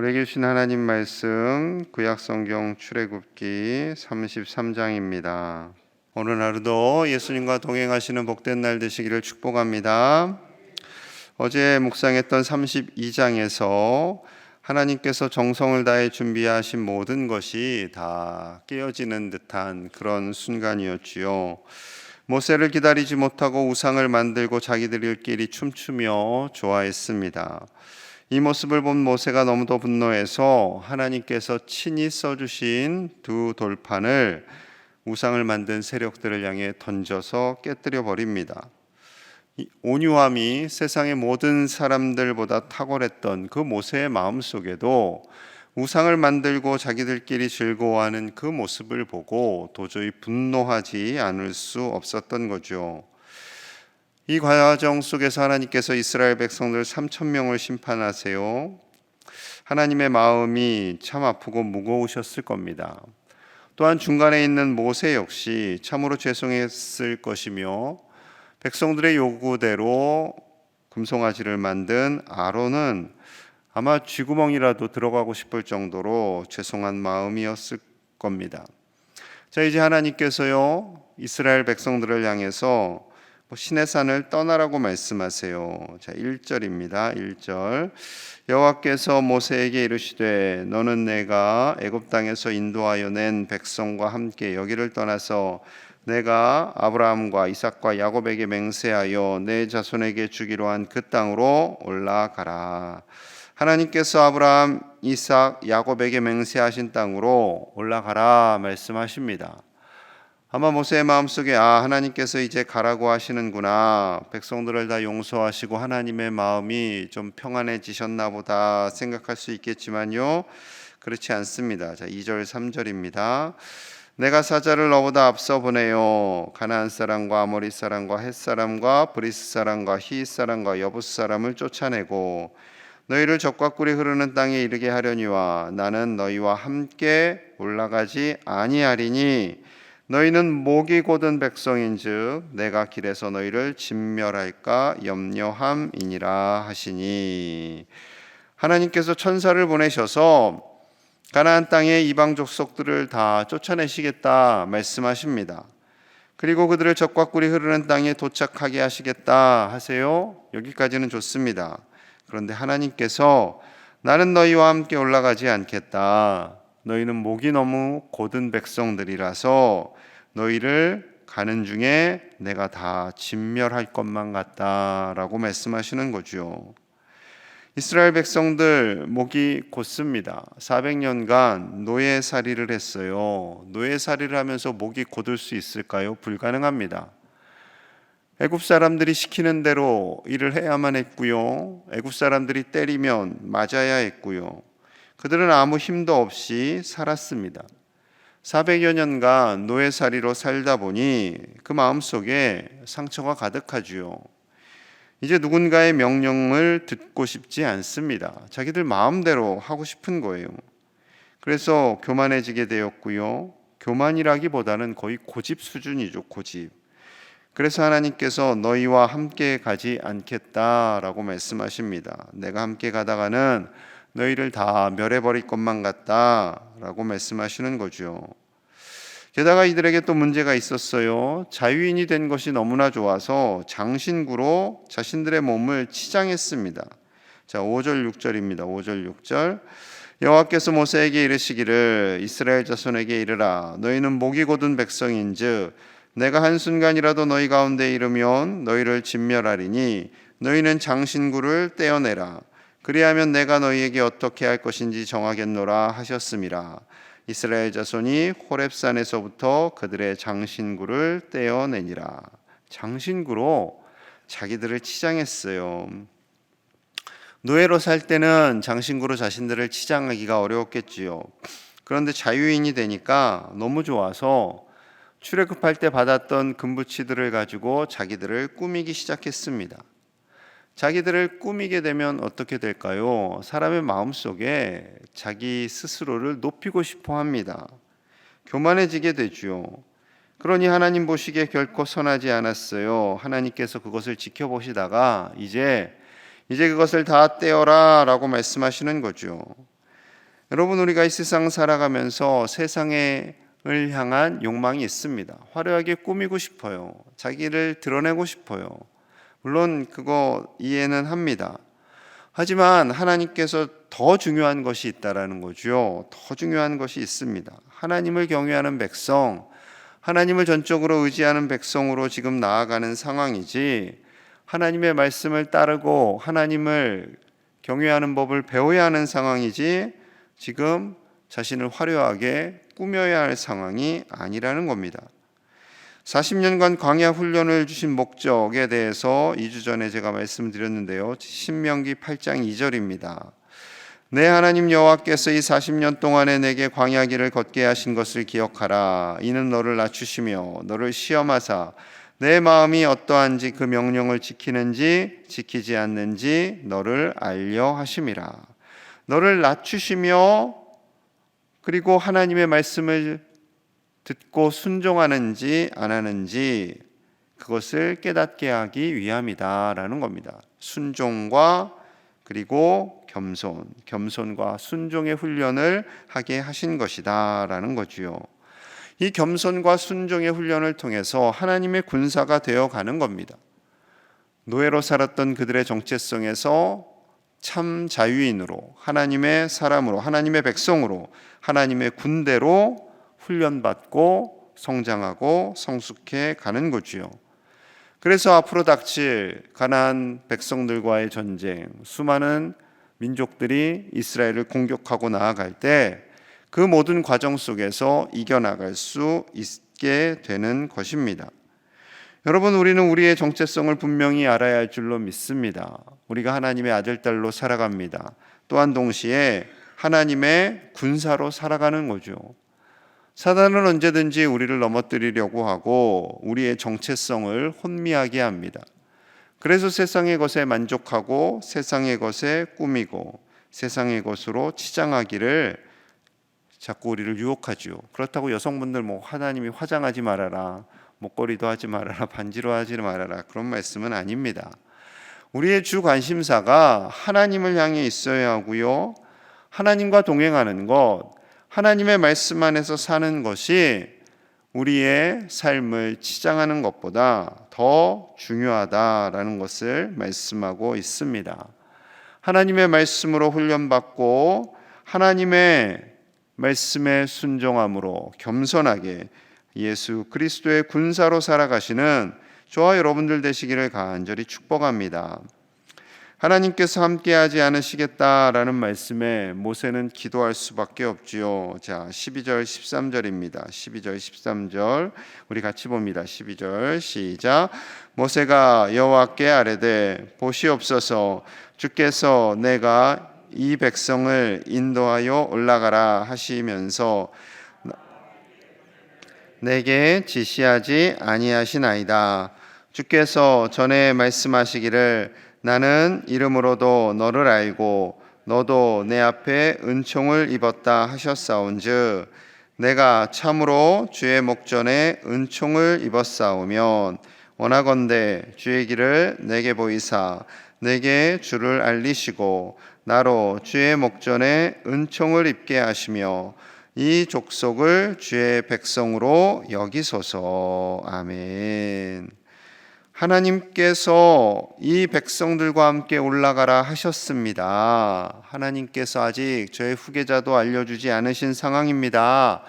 우리에게 주신 하나님 말씀 구약성경 출애굽기 33장입니다. 오늘 하루도 예수님과 동행하시는 복된 날 되시기를 축복합니다. 어제 묵상했던 32장에서 하나님께서 정성을 다해 준비하신 모든 것이 다 깨어지는 듯한 그런 순간이었지요. 모세를 기다리지 못하고 우상을 만들고 자기들끼리 춤추며 좋아했습니다. 이 모습을 본 모세가 너무도 분노해서 하나님께서 친히 써주신 두 돌판을 우상을 만든 세력들을 향해 던져서 깨뜨려 버립니다. 이 온유함이 세상의 모든 사람들보다 탁월했던 그 모세의 마음속에도 우상을 만들고 자기들끼리 즐거워하는 그 모습을 보고 도저히 분노하지 않을 수 없었던 거죠. 이 과정 속에서 하나님께서 이스라엘 백성들 3,000명을 심판하세요. 하나님의 마음이 참 아프고 무거우셨을 겁니다. 또한 중간에 있는 모세 역시 참으로 죄송했을 것이며 백성들의 요구대로 금송아지를 만든 아론은 아마 쥐구멍이라도 들어가고 싶을 정도로 죄송한 마음이었을 겁니다. 자, 이제 하나님께서요 이스라엘 백성들을 향해서 시내산을 떠나라고 말씀하세요. 자, 1절입니다. 1절. 여호와께서 모세에게 이르시되 너는 내가 애굽 땅에서 인도하여 낸 백성과 함께 여기를 떠나서 내가 아브라함과 이삭과 야곱에게 맹세하여 내 자손에게 주기로 한 그 땅으로 올라가라. 하나님께서 아브라함, 이삭, 야곱에게 맹세하신 땅으로 올라가라 말씀하십니다. 아마 모세의 마음속에 하나님께서 이제 가라고 하시는구나, 백성들을 다 용서하시고 하나님의 마음이 좀 평안해지셨나 보다 생각할 수 있겠지만요, 그렇지 않습니다. 자, 2절 3절입니다. 내가 사자를 너보다 앞서 보내요 가나안 사람과 아모리 사람과 헷 사람과 브리스 사람과 히윗 사람과 여부스 사람을 쫓아내고 너희를 적과 꿀이 흐르는 땅에 이르게 하려니와 나는 너희와 함께 올라가지 아니하리니 너희는 목이 곧은 백성인즉 내가 길에서 너희를 진멸할까 염려함이니라 하시니, 하나님께서 천사를 보내셔서 가나안 땅의 이방 족속들을 다 쫓아내시겠다 말씀하십니다. 그리고 그들을 적과 꿀이 흐르는 땅에 도착하게 하시겠다 하세요. 여기까지는 좋습니다. 그런데 하나님께서 나는 너희와 함께 올라가지 않겠다. 너희는 목이 너무 곧은 백성들이라서 너희를 가는 중에 내가 다 진멸할 것만 같다라고 말씀하시는 거죠. 이스라엘 백성들 목이 곧습니다. 400년간 노예살이를 했어요. 노예살이를 하면서 목이 곧을 수 있을까요? 불가능합니다. 애굽 사람들이 시키는 대로 일을 해야만 했고요. 애굽 사람들이 때리면 맞아야 했고요. 그들은 아무 힘도 없이 살았습니다. 400여 년간 노예살이로 살다 보니 그 마음속에 상처가 가득하지요. 이제 누군가의 명령을 듣고 싶지 않습니다. 자기들 마음대로 하고 싶은 거예요. 그래서 교만해지게 되었고요. 교만이라기보다는 거의 고집 수준이죠. 고집. 그래서 하나님께서 너희와 함께 가지 않겠다라고 말씀하십니다. 내가 함께 가다가는 너희를 다 멸해버릴 것만 같다라고 말씀하시는 거죠. 게다가 이들에게 또 문제가 있었어요. 자유인이 된 것이 너무나 좋아서 장신구로 자신들의 몸을 치장했습니다. 자, 5절 6절입니다. 5절 6절. 여호와께서 모세에게 이르시기를 이스라엘 자손에게 이르라. 너희는 목이 곧은 백성인즉 내가 한순간이라도 너희 가운데 이르면 너희를 진멸하리니 너희는 장신구를 떼어내라. 그리하면 내가 너희에게 어떻게 할 것인지 정하겠노라 하셨음이라. 이스라엘 자손이 호렙산에서부터 그들의 장신구를 떼어내니라. 장신구로 자기들을 치장했어요. 노예로 살 때는 장신구로 자신들을 치장하기가 어려웠겠지요. 그런데 자유인이 되니까 너무 좋아서 출애굽할 때 받았던 금부치들을 가지고 자기들을 꾸미기 시작했습니다. 자기들을 꾸미게 되면 어떻게 될까요? 사람의 마음속에 자기 스스로를 높이고 싶어 합니다. 교만해지게 되죠. 그러니 하나님 보시기에 결코 선하지 않았어요. 하나님께서 그것을 지켜보시다가 이제 그것을 다 떼어라 라고 말씀하시는 거죠. 여러분, 우리가 이 세상 살아가면서 세상을 향한 욕망이 있습니다. 화려하게 꾸미고 싶어요. 자기를 드러내고 싶어요. 물론 그거 이해는 합니다. 하지만 하나님께서 더 중요한 것이 있다라는 거죠. 더 중요한 것이 있습니다. 하나님을 경외하는 백성, 하나님을 전적으로 의지하는 백성으로 지금 나아가는 상황이지, 하나님의 말씀을 따르고 하나님을 경외하는 법을 배워야 하는 상황이지, 지금 자신을 화려하게 꾸며야 할 상황이 아니라는 겁니다. 40년간 광야 훈련을 주신 목적에 대해서 2주 전에 제가 말씀드렸는데요. 신명기 8장 2절입니다. 내 하나님 여호와께서 이 40년 동안에 내게 광야 길을 걷게 하신 것을 기억하라. 이는 너를 낮추시며 너를 시험하사 내 마음이 어떠한지 그 명령을 지키는지 지키지 않는지 너를 알려 하심이라. 너를 낮추시며 그리고 하나님의 말씀을 듣고 순종하는지 안 하는지 그것을 깨닫게 하기 위함이다라는 겁니다. 순종과 그리고 겸손과 순종의 훈련을 하게 하신 것이다라는 거지요. 이 겸손과 순종의 훈련을 통해서 하나님의 군사가 되어 가는 겁니다. 노예로 살았던 그들의 정체성에서 참 자유인으로, 하나님의 사람으로, 하나님의 백성으로, 하나님의 군대로 훈련받고 성장하고 성숙해 가는 거지요. 그래서 앞으로 닥칠 가나안 백성들과의 전쟁, 수많은 민족들이 이스라엘을 공격하고 나아갈 때 그 모든 과정 속에서 이겨나갈 수 있게 되는 것입니다. 여러분, 우리는 우리의 정체성을 분명히 알아야 할 줄로 믿습니다. 우리가 하나님의 아들, 딸로 살아갑니다. 또한 동시에 하나님의 군사로 살아가는 거죠. 사단은 언제든지 우리를 넘어뜨리려고 하고 우리의 정체성을 혼미하게 합니다. 그래서 세상의 것에 만족하고 세상의 것에 꾸미고 세상의 것으로 치장하기를 자꾸 우리를 유혹하죠. 그렇다고 여성분들 하나님이 화장하지 말아라, 목걸이도 하지 말아라, 반지로 하지 말아라, 그런 말씀은 아닙니다. 우리의 주 관심사가 하나님을 향해 있어야 하고요. 하나님과 동행하는 것, 하나님의 말씀 안에서 사는 것이 우리의 삶을 치장하는 것보다 더 중요하다라는 것을 말씀하고 있습니다. 하나님의 말씀으로 훈련받고 하나님의 말씀에 순종함으로 겸손하게 예수 그리스도의 군사로 살아가시는 저와 여러분들 되시기를 간절히 축복합니다. 하나님께서 함께하지 않으시겠다라는 말씀에 모세는 기도할 수밖에 없지요. 자, 12절 13절입니다. 12절 13절 우리 같이 봅니다. 12절 시작. 모세가 여호와께 아뢰되 보시옵소서, 주께서 내가 이 백성을 인도하여 올라가라 하시면서 내게 지시하지 아니하시나이다. 주께서 전에 말씀하시기를 나는 이름으로도 너를 알고 너도 내 앞에 은총을 입었다 하셨사온즉 내가 참으로 주의 목전에 은총을 입었사오면 원하건대 주의 길을 내게 보이사 내게 주를 알리시고 나로 주의 목전에 은총을 입게 하시며 이 족속을 주의 백성으로 여기소서. 아멘. 하나님께서 이 백성들과 함께 올라가라 하셨습니다. 하나님께서 아직 저의 후계자도 알려주지 않으신 상황입니다.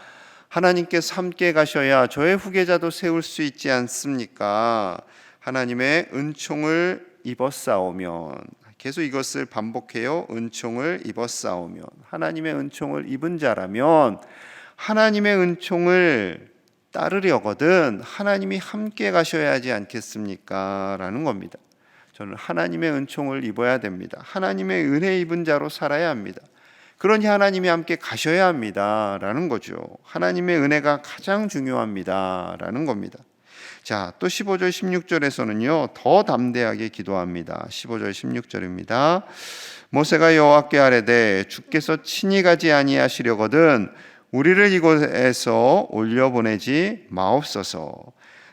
하나님께서 함께 가셔야 저의 후계자도 세울 수 있지 않습니까? 하나님의 은총을 입었사오면, 계속 이것을 반복해요. 은총을 입었사오면, 하나님의 은총을 입은 자라면 하나님의 은총을 따르려거든 하나님이 함께 가셔야 하지 않겠습니까? 라는 겁니다. 저는 하나님의 은총을 입어야 됩니다. 하나님의 은혜 입은 자로 살아야 합니다. 그러니 하나님이 함께 가셔야 합니다. 라는 거죠. 하나님의 은혜가 가장 중요합니다. 라는 겁니다. 자, 또 15절 16절에서는요 더 담대하게 기도합니다. 15절 16절입니다. 모세가 여호와께 아뢰되 주께서 친히 가지 아니하시려거든 우리를 이곳에서 올려보내지 마옵소서.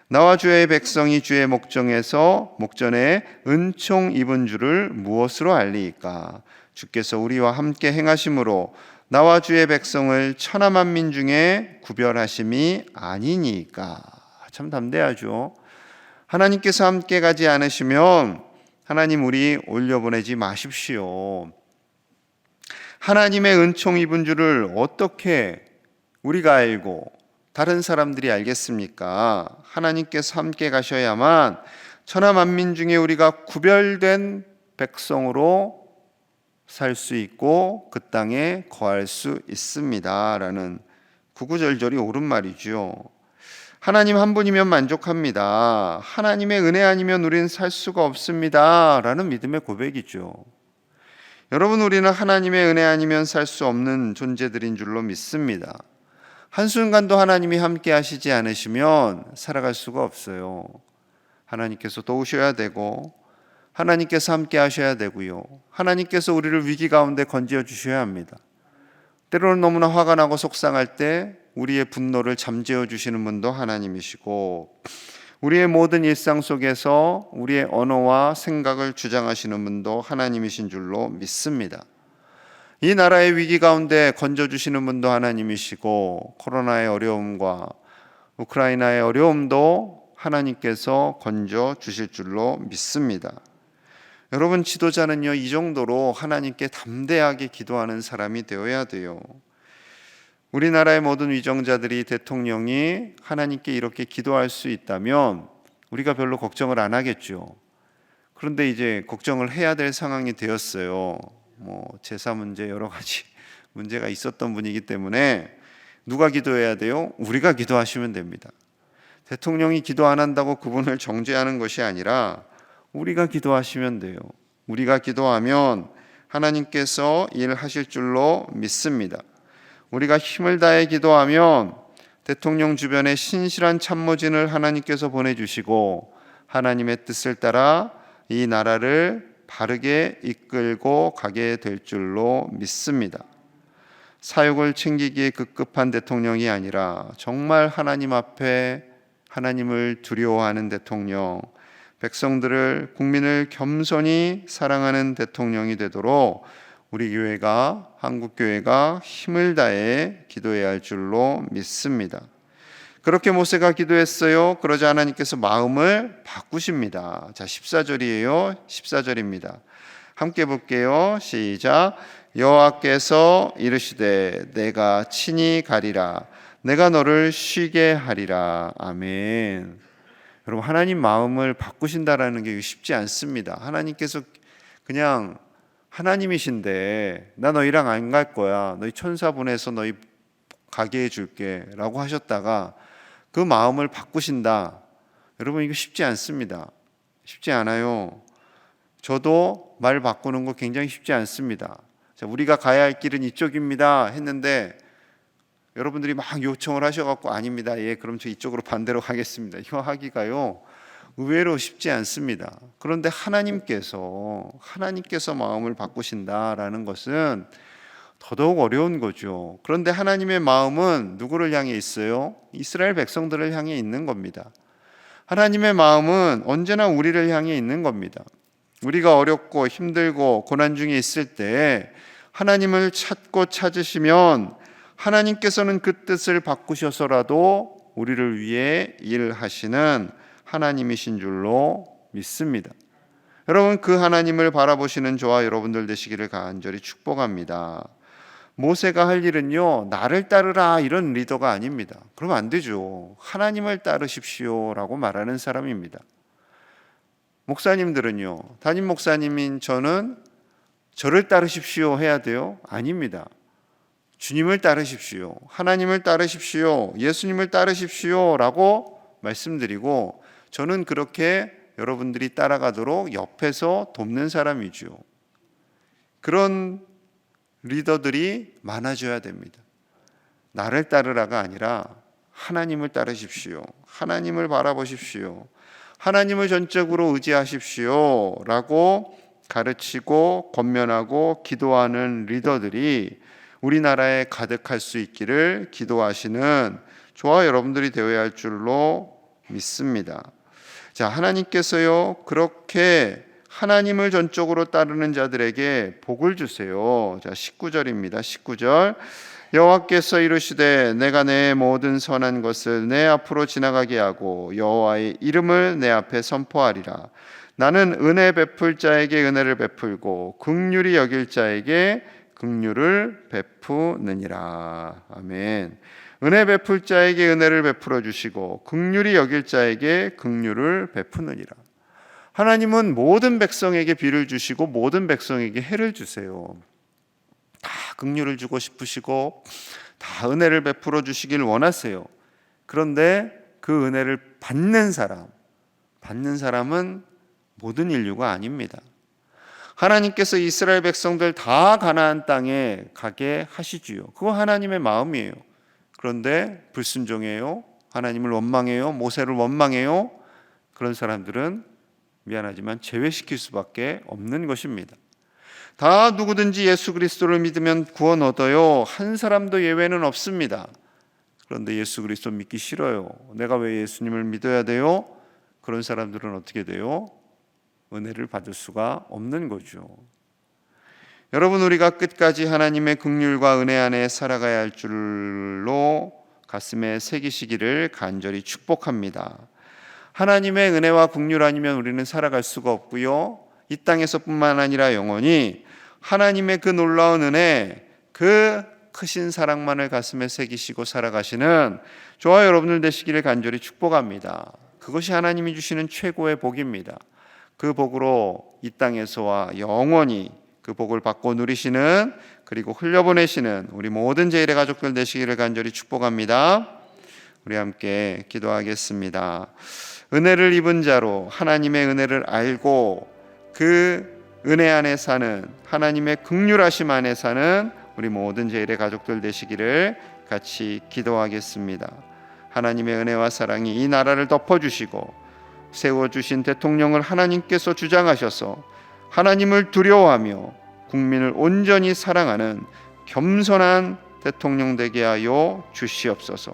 나와 주의 백성이 주의 목전에 은총 입은 줄을 무엇으로 알리이까? 주께서 우리와 함께 행하심으로 나와 주의 백성을 천하 만민 중에 구별하심이 아니니까. 참 담대하죠. 하나님께서 함께 가지 않으시면 하나님 우리 올려보내지 마십시오. 하나님의 은총 입은 줄을 어떻게 우리가 알고 다른 사람들이 알겠습니까? 하나님께서 함께 가셔야만 천하 만민 중에 우리가 구별된 백성으로 살 수 있고 그 땅에 거할 수 있습니다. 라는 구구절절이 옳은 말이죠. 하나님 한 분이면 만족합니다. 하나님의 은혜 아니면 우리는 살 수가 없습니다. 라는 믿음의 고백이죠. 여러분, 우리는 하나님의 은혜 아니면 살 수 없는 존재들인 줄로 믿습니다. 한순간도 하나님이 함께 하시지 않으시면 살아갈 수가 없어요. 하나님께서 도우셔야 되고 하나님께서 함께 하셔야 되고요. 하나님께서 우리를 위기 가운데 건져 주셔야 합니다. 때로는 너무나 화가 나고 속상할 때 우리의 분노를 잠재워 주시는 분도 하나님이시고, 우리의 모든 일상 속에서 우리의 언어와 생각을 주장하시는 분도 하나님이신 줄로 믿습니다. 이 나라의 위기 가운데 건져주시는 분도 하나님이시고, 코로나의 어려움과 우크라이나의 어려움도 하나님께서 건져주실 줄로 믿습니다. 여러분, 지도자는요, 이 정도로 하나님께 담대하게 기도하는 사람이 되어야 돼요. 우리나라의 모든 위정자들이, 대통령이 하나님께 이렇게 기도할 수 있다면 우리가 별로 걱정을 안 하겠죠. 그런데 이제 걱정을 해야 될 상황이 되었어요. 제사 문제, 여러 가지 문제가 있었던 분이기 때문에 누가 기도해야 돼요? 우리가 기도하시면 됩니다. 대통령이 기도 안 한다고 그분을 정죄하는 것이 아니라 우리가 기도하시면 돼요. 우리가 기도하면 하나님께서 일하실 줄로 믿습니다. 우리가 힘을 다해 기도하면 대통령 주변에 신실한 참모진을 하나님께서 보내주시고 하나님의 뜻을 따라 이 나라를 바르게 이끌고 가게 될 줄로 믿습니다. 사역을 챙기기에 급급한 대통령이 아니라 정말 하나님 앞에 하나님을 두려워하는 대통령, 백성들을, 국민을 겸손히 사랑하는 대통령이 되도록 우리 교회가, 한국교회가 힘을 다해 기도해야 할 줄로 믿습니다. 그렇게 모세가 기도했어요. 그러자 하나님께서 마음을 바꾸십니다. 자, 14절이에요. 14절입니다. 함께 볼게요. 시작. 여호와께서 이르시되 내가 친히 가리라. 내가 너를 쉬게 하리라. 아멘. 여러분, 하나님 마음을 바꾸신다라는 게 쉽지 않습니다. 하나님께서 그냥 하나님이신데 나 너희랑 안 갈 거야, 너희 천사 보내서 너희 가게 해줄게 라고 하셨다가 그 마음을 바꾸신다. 여러분, 이거 쉽지 않습니다. 쉽지 않아요. 저도 말 바꾸는 거 굉장히 쉽지 않습니다. 자, 우리가 가야 할 길은 이쪽입니다 했는데 여러분들이 막 요청을 하셔갖고 아닙니다, 예, 그럼 저 이쪽으로 반대로 가겠습니다, 이거 하기가요 의외로 쉽지 않습니다. 그런데 하나님께서 마음을 바꾸신다라는 것은 더더욱 어려운 거죠. 그런데 하나님의 마음은 누구를 향해 있어요? 이스라엘 백성들을 향해 있는 겁니다. 하나님의 마음은 언제나 우리를 향해 있는 겁니다. 우리가 어렵고 힘들고 고난 중에 있을 때 하나님을 찾고 찾으시면 하나님께서는 그 뜻을 바꾸셔서라도 우리를 위해 일하시는 하나님이신 줄로 믿습니다. 여러분, 그 하나님을 바라보시는 저와 여러분들 되시기를 간절히 축복합니다. 모세가 할 일은요, 나를 따르라 이런 리더가 아닙니다. 그러면 안 되죠. 하나님을 따르십시오라고 말하는 사람입니다. 목사님들은요, 담임 목사님인 저는 저를 따르십시오 해야 돼요? 아닙니다. 주님을 따르십시오, 하나님을 따르십시오, 예수님을 따르십시오 라고 말씀드리고, 저는 그렇게 여러분들이 따라가도록 옆에서 돕는 사람이죠. 그런 리더들이 많아져야 됩니다. 나를 따르라가 아니라 하나님을 따르십시오, 하나님을 바라보십시오, 하나님을 전적으로 의지하십시오 라고 가르치고 권면하고 기도하는 리더들이 우리나라에 가득할 수 있기를 기도하시는 저와 여러분들이 되어야 할 줄로 믿습니다. 자, 하나님께서요, 그렇게 하나님을 전적으로 따르는 자들에게 복을 주세요. 자, 19절입니다. 19절. 여호와께서 이르시되 내가 내 모든 선한 것을 내 앞으로 지나가게 하고 여호와의 이름을 내 앞에 선포하리라. 나는 은혜 베풀 자에게 은혜를 베풀고 긍휼히 여길 자에게 긍휼을 베푸느니라. 아멘. 은혜 베풀 자에게 은혜를 베풀어 주시고 긍휼히 여길 자에게 긍휼을 베푸느니라. 하나님은 모든 백성에게 비를 주시고 모든 백성에게 해를 주세요. 다 긍휼을 주고 싶으시고 다 은혜를 베풀어 주시길 원하세요. 그런데 그 은혜를 받는 사람은 모든 인류가 아닙니다. 하나님께서 이스라엘 백성들 다 가나안 땅에 가게 하시지요. 그거 하나님의 마음이에요. 그런데 불순종해요. 하나님을 원망해요. 모세를 원망해요. 그런 사람들은 미안하지만 제외시킬 수밖에 없는 것입니다. 다 누구든지 예수 그리스도를 믿으면 구원 얻어요. 한 사람도 예외는 없습니다. 그런데 예수 그리스도 믿기 싫어요. 내가 왜 예수님을 믿어야 돼요? 그런 사람들은 어떻게 돼요? 은혜를 받을 수가 없는 거죠. 여러분, 우리가 끝까지 하나님의 긍휼과 은혜 안에 살아가야 할 줄로 가슴에 새기시기를 간절히 축복합니다. 하나님의 은혜와 긍휼 아니면 우리는 살아갈 수가 없고요. 이 땅에서뿐만 아니라 영원히 하나님의 그 놀라운 은혜, 그 크신 사랑만을 가슴에 새기시고 살아가시는 저와 여러분들 되시기를 간절히 축복합니다. 그것이 하나님이 주시는 최고의 복입니다. 그 복으로 이 땅에서와 영원히 그 복을 받고 누리시는, 그리고 흘려보내시는 우리 모든 제1의 가족들 되시기를 간절히 축복합니다. 우리 함께 기도하겠습니다. 은혜를 입은 자로 하나님의 은혜를 알고 그 은혜 안에 사는, 하나님의 긍휼하심 안에 사는 우리 모든 제1의 가족들 되시기를 같이 기도하겠습니다. 하나님의 은혜와 사랑이 이 나라를 덮어주시고 세워주신 대통령을 하나님께서 주장하셔서 하나님을 두려워하며 국민을 온전히 사랑하는 겸손한 대통령 되게 하여 주시옵소서.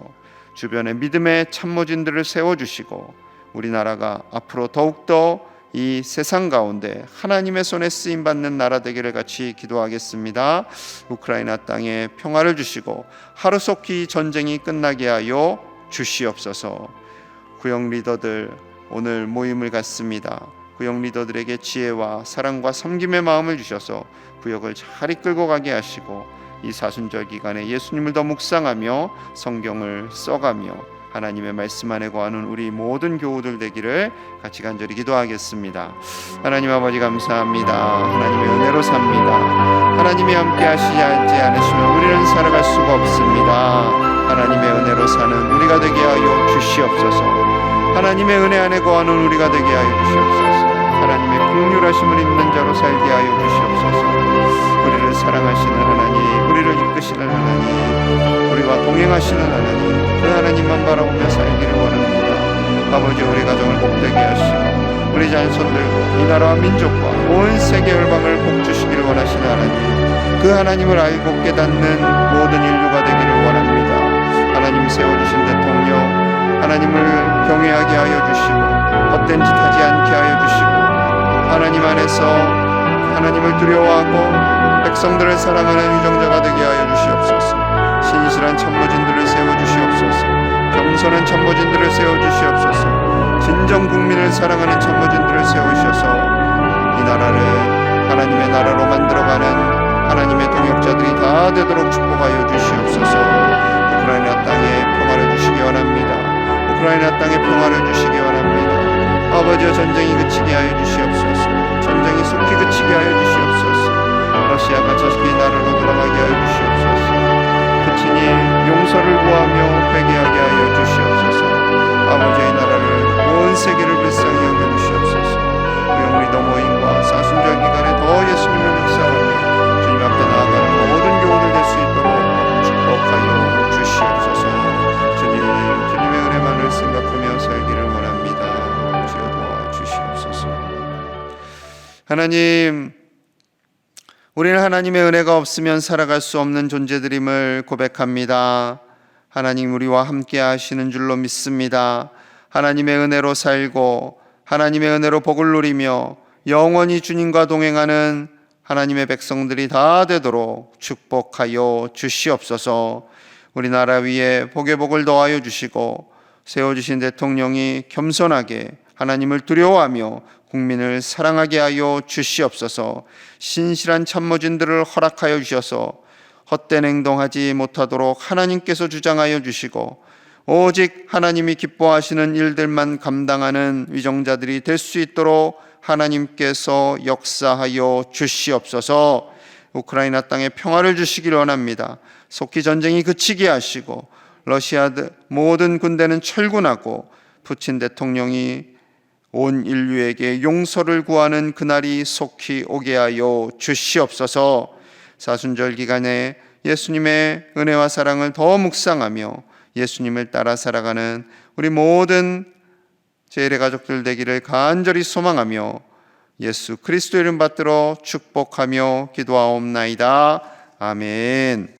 주변에 믿음의 참모진들을 세워주시고 우리나라가 앞으로 더욱더 이 세상 가운데 하나님의 손에 쓰임받는 나라 되기를 같이 기도하겠습니다. 우크라이나 땅에 평화를 주시고 하루속히 전쟁이 끝나게 하여 주시옵소서. 구역 리더들 오늘 모임을 갖습니다. 구역 리더들에게 지혜와 사랑과 섬김의 마음을 주셔서 구역을 잘 이끌고 가게 하시고 이 사순절 기간에 예수님을 더 묵상하며 성경을 써가며 하나님의 말씀 안에 거하는 우리 모든 교우들 되기를 같이 간절히 기도하겠습니다. 하나님 아버지 감사합니다. 하나님의 은혜로 삽니다. 하나님이 함께 하시지 않으시면 우리는 살아갈 수가 없습니다. 하나님의 은혜로 사는 우리가 되게 하여 주시옵소서. 하나님의 은혜 안에 거하는 우리가 되게 하여 주시옵소서. 하나님의 긍휼하심을 입는 자로 살게 하여 주시옵소서. 우리를 사랑하시는 하나님, 우리를 이끄시는 하나님, 우리와 동행하시는 하나님, 그 하나님만 바라보며 살기를 원합니다. 아버지, 우리 가정을 복되게 하시고 우리 자손들과 이 나라와 민족과 온 세계 열방을 복주시기를 원하시는 하나님, 그 하나님을 알고 깨닫는 모든 인류가 되기를 원합니다. 하나님 세워주신 대통령, 하나님을 경외하게 하여 주시고 헛된 짓 하지 않게 하여 주시고 하나님 안에서 하나님을 두려워하고 백성들을 사랑하는 유정자가 되게 하여 주시옵소서. 신실한 참모진들을 세워주시옵소서. 겸손한 참모진들을 세워주시옵소서. 진정 국민을 사랑하는 참모진들을 세우셔서 이 나라를 하나님의 나라로 만들어가는 하나님의 동역자들이 다 되도록 축복하여 주시옵소서. 우크라이나 땅에 평화를 주시기 원합니다. 우크라이나 땅에 평화를 주시기 원합니다. 아버지여, 전쟁이 그치게 하여 주시옵소서. 전쟁이 속히 그치게 하여 주시옵소서. 러시아가 저기 나라로 돌아가게 하여 주시옵소서. 그친이 용서를 구하며 회개하게 하여 주시옵소서. 아버지의 나라를 온 세계를 불쌍히 여겨 주시옵소서. 우리 모임과 사순절 기간에 더 예수님을 묵상하며 주님 앞에 나아가는 모든 교우들 될 수 있도록 축복하여 주시옵소서. 주님의 은혜만을 생각하며 살기를 원합니다. 주여 도와주시옵소서. 하나님, 우리는 하나님의 은혜가 없으면 살아갈 수 없는 존재들임을 고백합니다. 하나님, 우리와 함께 하시는 줄로 믿습니다. 하나님의 은혜로 살고 하나님의 은혜로 복을 누리며 영원히 주님과 동행하는 하나님의 백성들이 다 되도록 축복하여 주시옵소서. 우리나라 위에 복의 복을 더하여 주시고 세워주신 대통령이 겸손하게 하나님을 두려워하며 국민을 사랑하게 하여 주시옵소서. 신실한 참모진들을 허락하여 주셔서 헛된 행동하지 못하도록 하나님께서 주장하여 주시고 오직 하나님이 기뻐하시는 일들만 감당하는 위정자들이 될 수 있도록 하나님께서 역사하여 주시옵소서. 우크라이나 땅에 평화를 주시길 원합니다. 속히 전쟁이 그치게 하시고 러시아 모든 군대는 철군하고 푸틴 대통령이 온 인류에게 용서를 구하는 그날이 속히 오게 하여 주시옵소서. 사순절 기간에 예수님의 은혜와 사랑을 더 묵상하며 예수님을 따라 살아가는 우리 모든 제일의 가족들 되기를 간절히 소망하며 예수 그리스도 이름 받들어 축복하며 기도하옵나이다. 아멘.